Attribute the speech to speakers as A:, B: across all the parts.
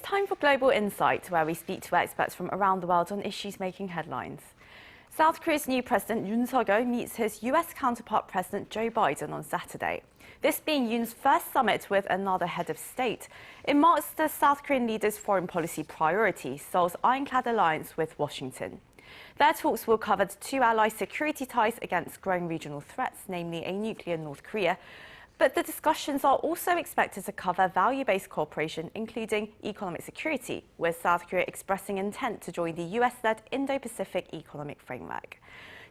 A: time for Global Insight, where we speak to experts from around the world on issues making headlines. South Korea's new president, Yoon meets his US counterpart, President Joe Biden, on Saturday. This being Yoon's first summit with another head of state. It marks the South Korean leader's foreign policy priority, Seoul's ironclad alliance with Washington. Their talks will cover the two allies' security ties against growing regional threats, namely a nuclear North Korea. But the discussions are also expected to cover value-based cooperation, including economic security, with South Korea expressing intent to join the US-led Indo-Pacific Economic Framework.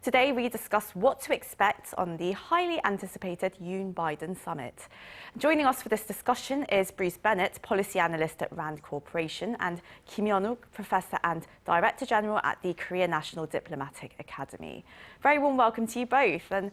A: Today, we discuss what to expect on the highly anticipated Yoon-Biden summit. Joining us for this discussion is Bruce Bennett, policy analyst at RAND Corporation, and Kim Yeon-uk, professor and director general at the Korea National Diplomatic Academy. Very warm welcome to you both. And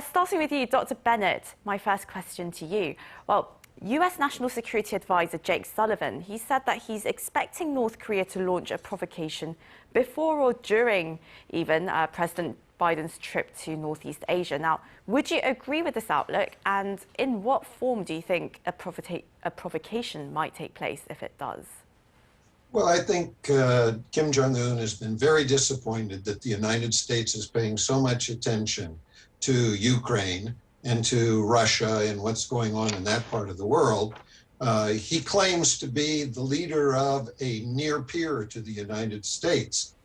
A: starting with you, Dr. Bennett, my first question to you. Well, US National Security Advisor Jake Sullivan, he said that he's expecting North Korea to launch a provocation before or during even President Biden's trip to Northeast Asia. Now, would you agree with this outlook? And in what form do you think a provocation might take place if it does?
B: Well, I think Kim Jong-un has been very disappointed that the United States is paying so much attention to Ukraine and to Russia and what's going on in that part of the world. He claims to be the leader of a near peer to the United States,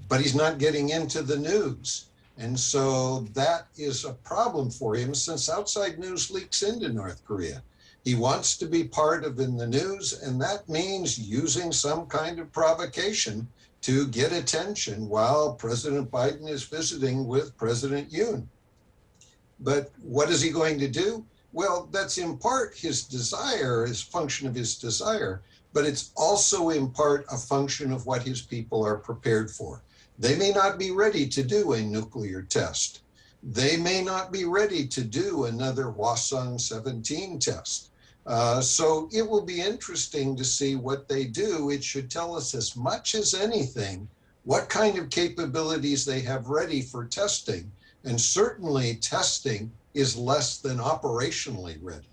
B: but he's not getting into the news. And so that is a problem for him, since outside news leaks into North Korea. He wants to be part of in the news, and that means using some kind of provocation to get attention while President Biden is visiting with President Yoon. But what is he going to do? Well, that's in part his desire, his function of his desire, but it's also in part a function of what his people are prepared for. They may not be ready to do a nuclear test. They may not be ready to do another Hwasong-17 test. So it will be interesting to see what they do. It should tell us as much as anything what kind of capabilities they have ready for testing. And certainly testing is less than operationally ready.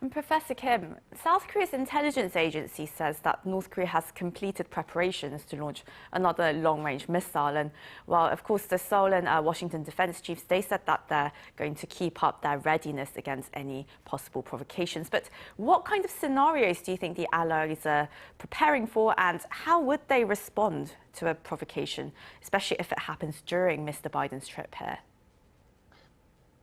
A: And Professor Kim, South Korea's intelligence agency says that North Korea has completed preparations to launch another long-range missile. And while, of course, the Seoul and Washington defense chiefs, they said that they're going to keep up their readiness against any possible provocations. But what kind of scenarios do you think the allies are preparing for, and how would they respond to a provocation, especially if it happens during Mr. Biden's trip here?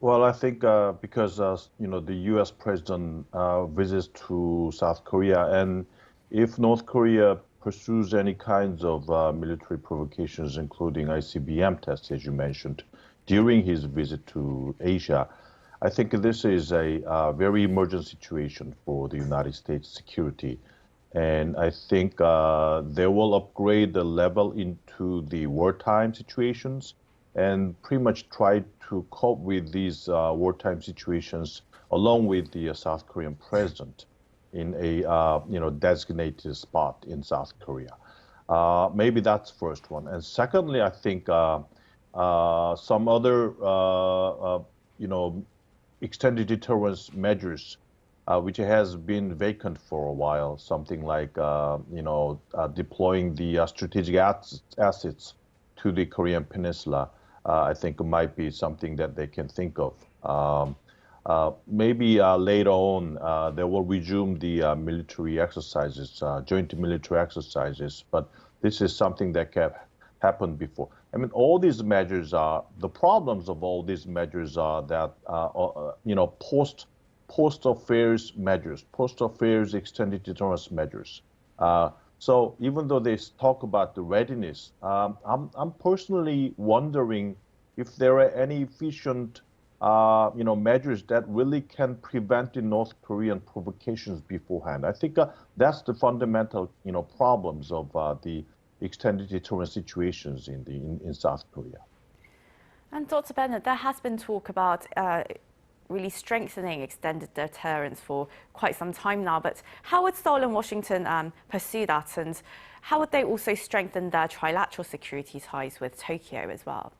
C: Well, I think because the U.S. president visits to South Korea, and if North Korea pursues any kinds of military provocations, including ICBM tests, as you mentioned, during his visit to Asia, I think this is a very emergent situation for the United States security. And I think they will upgrade the level into the wartime situations and pretty much try to cope with these wartime situations along with the South Korean president in a designated spot in South Korea. Maybe that's the first one. And secondly, I think some other extended deterrence measures which has been vacant for a while, something like deploying the strategic assets to the Korean Peninsula. I think it might be something that they can think of. Maybe later on, they will resume the military exercises, joint military exercises, but this is something that happened before. I mean, all these measures are, the problems of all these measures are that, post-affairs measures, post-affairs extended deterrence measures. So even though they talk about the readiness, I'm personally wondering if there are any efficient, measures that really can prevent the North Korean provocations beforehand. I think that's the fundamental, problems of the extended deterrence situations in South Korea.
A: And Dr. Bennett, there has been talk about really strengthening extended deterrence for quite some time now. But how would Seoul and Washington pursue that? And how would they also strengthen their trilateral security ties with Tokyo as well?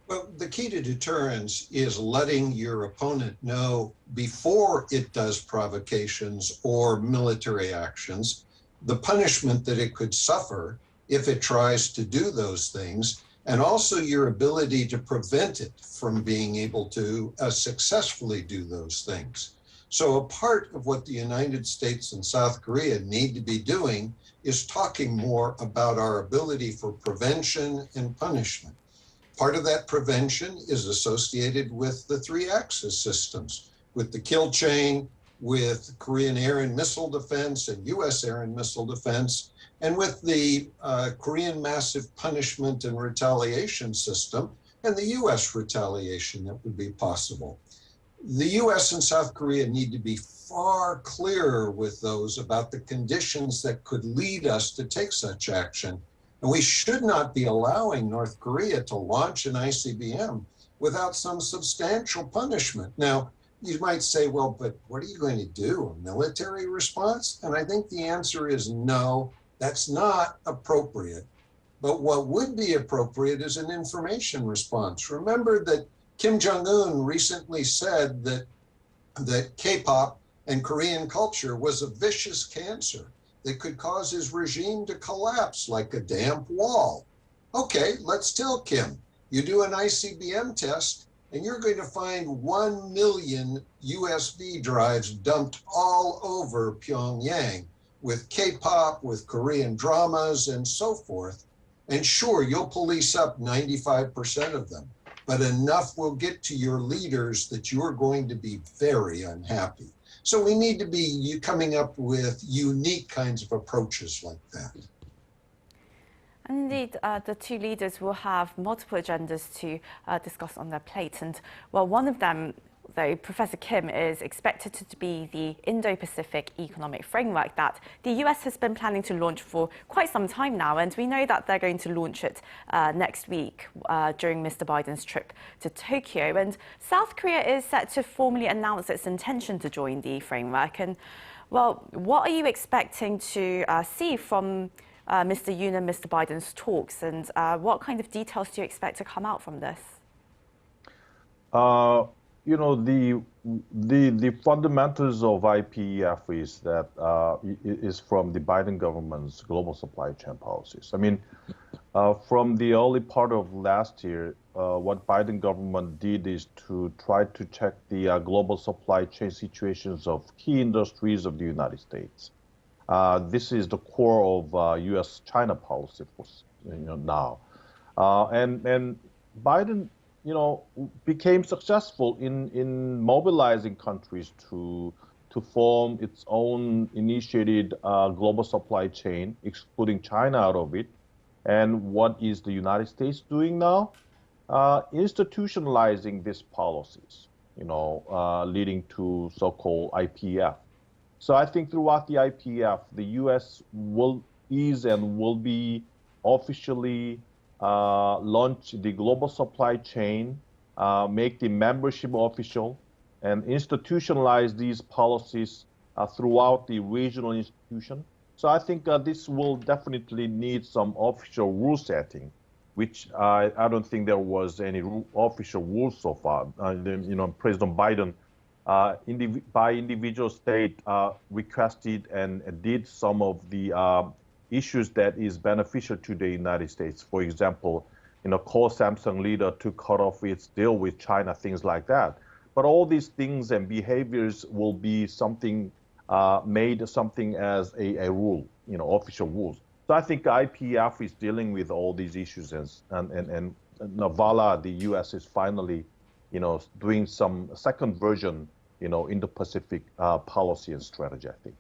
B: Well, the key to deterrence is letting your opponent know before it does provocations or military actions, the punishment that it could suffer if it tries to do those things, and also your ability to prevent it from being able to successfully do those things. So a part of what the United States and South Korea need to be doing is talking more about our ability for prevention and punishment. Part of that prevention is associated with the three-axis systems, with the kill chain, with Korean air and missile defense and U.S. air and missile defense, and with the Korean massive punishment and retaliation system and the U.S. retaliation that would be possible. The U.S. and South Korea need to be far clearer with those about the conditions that could lead us to take such action. And we should not be allowing North Korea to launch an ICBM without some substantial punishment. Now, you might say, well, but what are you going to do? A military response? And I think the answer is no, that's not appropriate. But what would be appropriate is an information response. Remember that Kim Jong-un recently said that K-pop and Korean culture was a vicious cancer that could cause his regime to collapse like a damp wall. Okay, let's tell Kim, you do an ICBM test and you're going to find 1 million USB drives dumped all over Pyongyang with K-pop, with Korean dramas and so forth. And sure, you'll police up 95% of them, but enough will get to your leaders that you're going to be very unhappy. So we need to be coming up with unique kinds of approaches like that.
A: And indeed, the two leaders will have multiple agendas to discuss on their plate. And well, one of them, though, Professor Kim, is expected to be the Indo-Pacific Economic Framework that the US has been planning to launch for quite some time now. And we know that they're going to launch it next week during Mr. Biden's trip to Tokyo. And South Korea is set to formally announce its intention to join the framework. And well, what are you expecting to see from Mr. Yoon and Mr. Biden's talks? And what kind of details do you expect to come out from this?
C: You know, the fundamentals of IPEF is that is from the Biden government's global supply chain policies. I mean, from the early part of last year, what Biden government did is to try to check the global supply chain situations of key industries of the United States. This is the core of U.S.-China policy, now, and Biden, became successful in mobilizing countries to form its own initiated global supply chain, excluding China out of it. And what is the United States doing now? Institutionalizing these policies, leading to so-called IPEF. So I think throughout the IPEF, the U.S. will be officially launch the global supply chain, make the membership official, and institutionalize these policies throughout the regional institution. So I think this will definitely need some official rule setting, which I don't think there was any official rules so far. President Biden, by individual state, requested and did some of the issues that is beneficial to the United States. For example, call Samsung leader to cut off its deal with China, things like that. But all these things and behaviors will be something made something as a rule, official rules. So I think IPEF is dealing with all these issues, and voila, the U.S. is finally, doing some second version, Indo-Pacific policy and strategy, I think.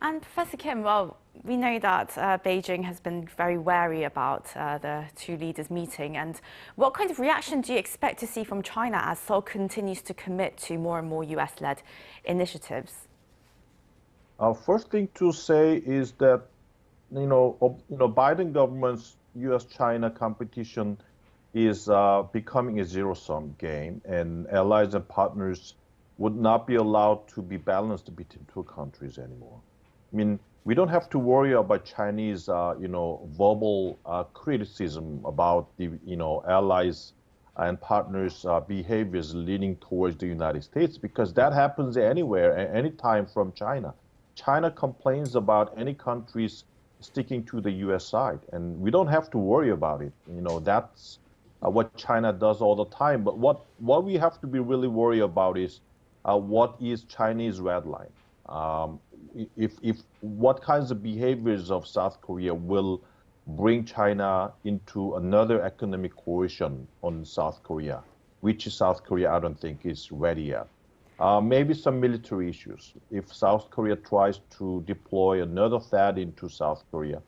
A: And Professor Kim, well, we know that Beijing has been very wary about the two leaders meeting. And what kind of reaction do you expect to see from China as Seoul continues to commit to more and more US-led initiatives?
C: First thing to say is that, Biden government's US-China competition is becoming a zero-sum game, and allies and partners would not be allowed to be balanced between two countries anymore. I mean, we don't have to worry about Chinese, verbal criticism about the, allies and partners' behaviors leaning towards the United States, because that happens anywhere, anytime from China. China complains about any countries sticking to the U.S. side, and we don't have to worry about it. That's what China does all the time. But what we have to be really worried about is what is Chinese red line. If what kinds of behaviors of South Korea will bring China into another economic coercion on South Korea, which South Korea I don't think is ready yet. Maybe some military issues. If South Korea tries to deploy another THAAD into South Korea,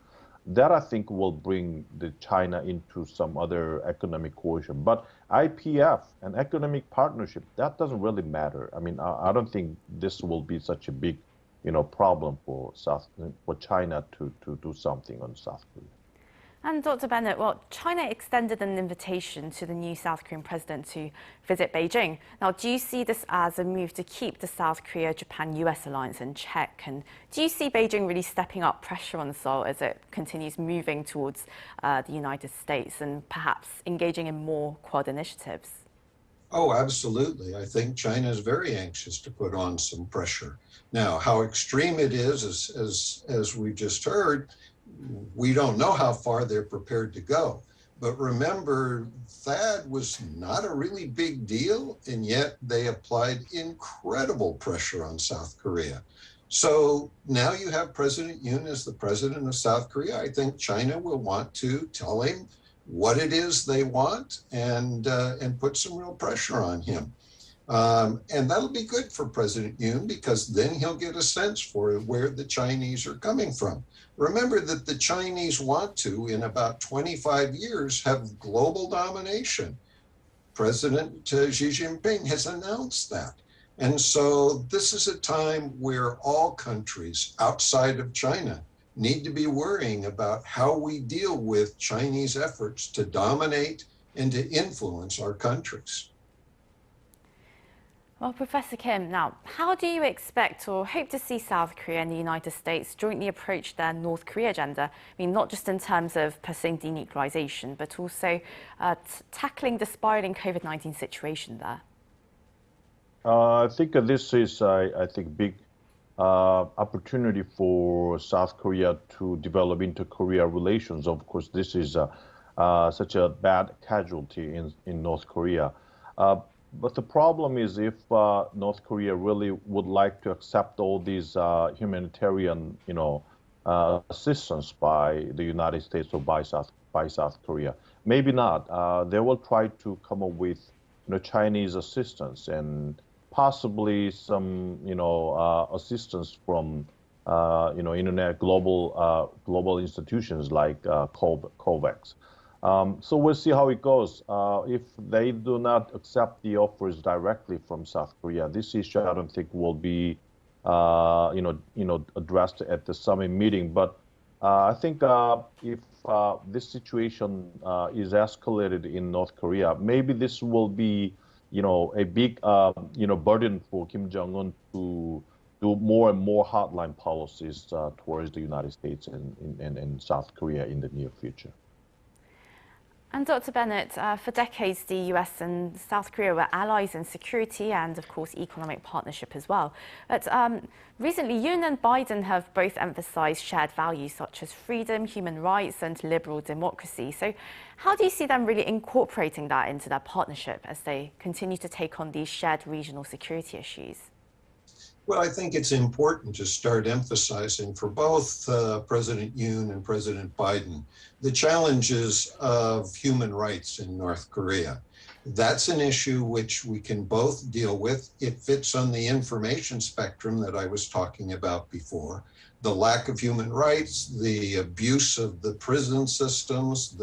C: that I think will bring the China into some other economic coercion. But IPF and economic partnership, that doesn't really matter. I mean, I don't think this will be such a big, problem for China to do something on South Korea.
A: And Dr. Bennett, China extended an invitation to the new South Korean president to visit Beijing. Now, do you see this as a move to keep the South Korea-Japan-U.S. alliance in check? And do you see Beijing really stepping up pressure on Seoul as it continues moving towards the United States and perhaps engaging in more Quad initiatives?
B: Oh, absolutely. I think China is very anxious to put on some pressure. Now, how extreme it is, as we just heard, we don't know how far they're prepared to go. But remember, THAAD was not a really big deal, and yet they applied incredible pressure on South Korea. So now you have President Yoon as the president of South Korea. I think China will want to tell him what it is they want and put some real pressure on him. And that'll be good for President Yoon, because then he'll get a sense for where the Chinese are coming from. Remember that the Chinese want to, in about 25 years, have global domination. President Xi Jinping has announced that. And so this is a time where all countries outside of China need to be worrying about how we deal with Chinese efforts to dominate and to influence our countries.
A: Well, Professor Kim, now, how do you expect or hope to see South Korea and the United States jointly approach their North Korea agenda? I mean, not just in terms of pursuing denuclearization, but also tackling the spiraling COVID-19 situation there?
C: I think this is, big opportunity for South Korea to develop inter-Korea relations. Of course, this is such a bad casualty in North Korea. But the problem is, if North Korea really would like to accept all these humanitarian, assistance by the United States or by South Korea, maybe not. They will try to come up with, Chinese assistance and possibly some, assistance from, internet global institutions like COVAX. So we'll see how it goes. If they do not accept the offers directly from South Korea, this issue I don't think will be, addressed at the summit meeting. But I think if this situation is escalated in North Korea, maybe this will be, a big, burden for Kim Jong-un to do more and more hardline policies towards the United States and South Korea in the near future.
A: And Dr. Bennett, for decades, the US and South Korea were allies in security and, of course, economic partnership as well. But recently, Yoon and Biden have both emphasized shared values such as freedom, human rights, and liberal democracy. So how do you see them really incorporating that into their partnership as they continue to take on these shared regional security issues?
B: Well, I think it's important to start emphasizing for both President Yoon and President Biden the challenges of human rights in North Korea. That's an issue which we can both deal with. It fits on the information spectrum that I was talking about before. The lack of human rights, the abuse of the prison systems,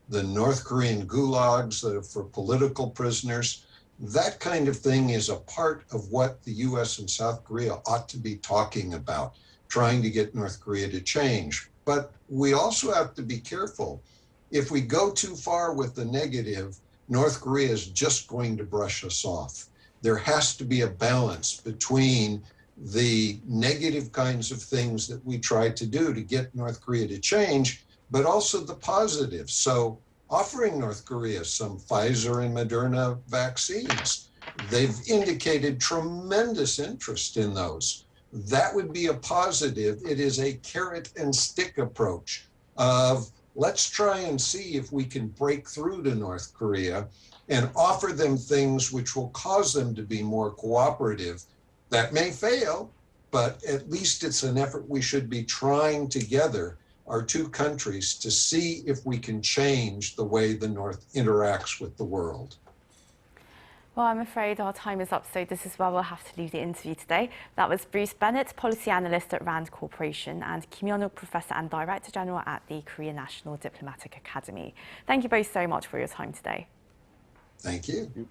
B: the North Korean gulags for political prisoners. That kind of thing is a part of what the US and South Korea ought to be talking about, trying to get North Korea to change. But we also have to be careful. If we go too far with the negative, North Korea is just going to brush us off. There has to be a balance between the negative kinds of things that we try to do to get North Korea to change, but also the positive. So offering North Korea some Pfizer and Moderna vaccines. They've indicated tremendous interest in those. That would be a positive. It is a carrot and stick approach of let's try and see if we can break through to North Korea and offer them things which will cause them to be more cooperative. That may fail, but at least it's an effort we should be trying together, our two countries, to see if we can change the way the North interacts with the world.
A: Well, I'm afraid our time is up, so this is where we'll have to leave the interview today. That was Bruce Bennett, Policy Analyst at RAND Corporation, and Kim Yeon-wook, Professor and Director General at the Korea National Diplomatic Academy. Thank you both so much for your time today.
B: Thank you.